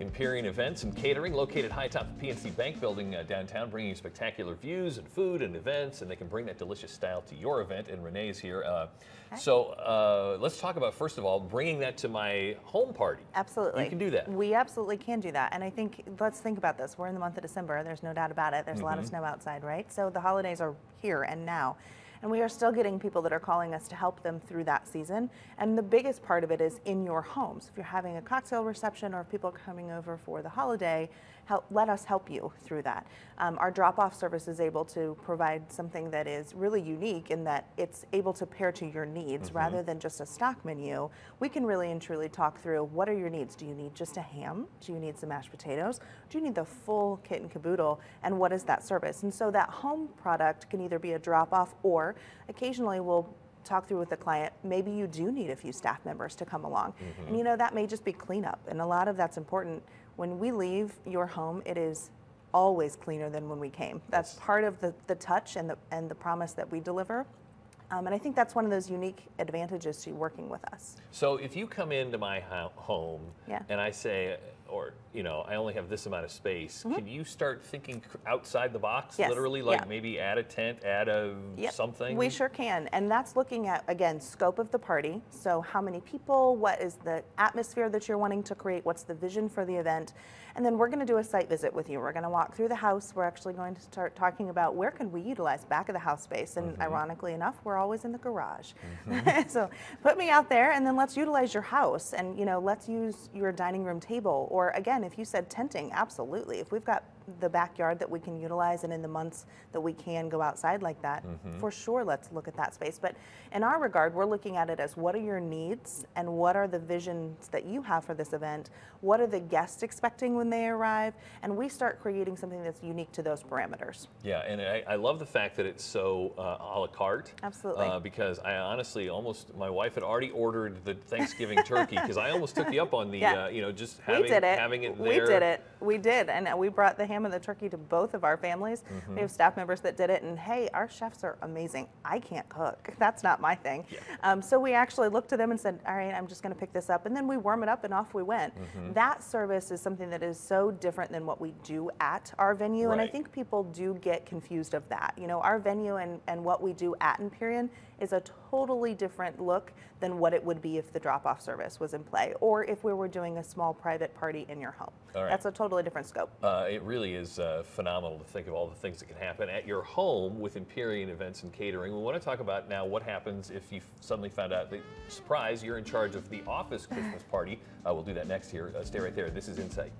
Empyrean Events and Catering, located high atop the PNC Bank building downtown, bringing spectacular views and food and events, and they can bring that delicious style to your event. And Renee's here. So let's talk about, first of all, bringing that to my home party. Absolutely. You can do that. We absolutely can do that. And I think, let's think about this. We're in the month of December. There's no doubt about it. There's a lot of snow outside, right? So the holidays are here and now. And we are still getting people that are calling us to help them through that season. And the biggest part of it is in your homes. If you're having a cocktail reception or if people are coming over for the holiday, let us help you through that. Our drop-off service is able to provide something that is really unique in that it's able to pair to your needs rather than just a stock menu. We can really and truly talk through, what are your needs? Do you need just a ham? Do you need some mashed potatoes? Do you need the full kit and caboodle? And what is that service? And so that home product can either be a drop-off, or occasionally we'll talk through with the client, maybe you do need a few staff members to come along. And you know, that may just be cleanup, and a lot of that's important. When we leave your home, it is always cleaner than when we came. That's part of the touch and the promise that we deliver. And I think that's one of those unique advantages to working with us. So if you come into my home and I say, or you know, I only have this amount of space, can you start thinking outside the box, literally, like maybe add a tent, add a something? We sure can, and that's looking at, again, scope of the party. So how many people, what is the atmosphere that you're wanting to create, what's the vision for the event, and then we're going to do a site visit with you. We're going to walk through the house. We're actually going to start talking about where can we utilize back of the house space, and ironically enough, we're always in the garage. So put me out there, and then let's utilize your house, and you know, let's use your dining room table. Or again, if you said tenting, absolutely. If we've got the backyard that we can utilize, and in the months that we can go outside like that, for sure, let's look at that space. But in our regard, we're looking at it as, what are your needs and what are the visions that you have for this event? What are the guests expecting when they arrive? And we start creating something that's unique to those parameters. Yeah, and I love the fact that it's so a la carte. Absolutely. Because I honestly my wife had already ordered the Thanksgiving turkey, because I almost took you up on the, you know, just having it there. We did it. We did. And we brought the ham and the turkey to both of our families. We have staff members that did it, and hey, our chefs are amazing. I can't cook. That's not my thing. So we actually looked to them and said, all right, I'm just going to pick this up. And then we warm it up and off we went. That service is something that is so different than what we do at our venue. And I think people do get confused of that. You know, our venue and what we do at Empyrean is a totally different look than what it would be if the drop-off service was in play, or if we were doing a small private party in your home. That's a totally different scope. It really is phenomenal to think of all the things that can happen at your home with Empyrean Events and Catering. We want to talk about now what happens if you suddenly found out that, surprise, you're in charge of the office Christmas party. We'll do that next here. Stay right there. This is Insight.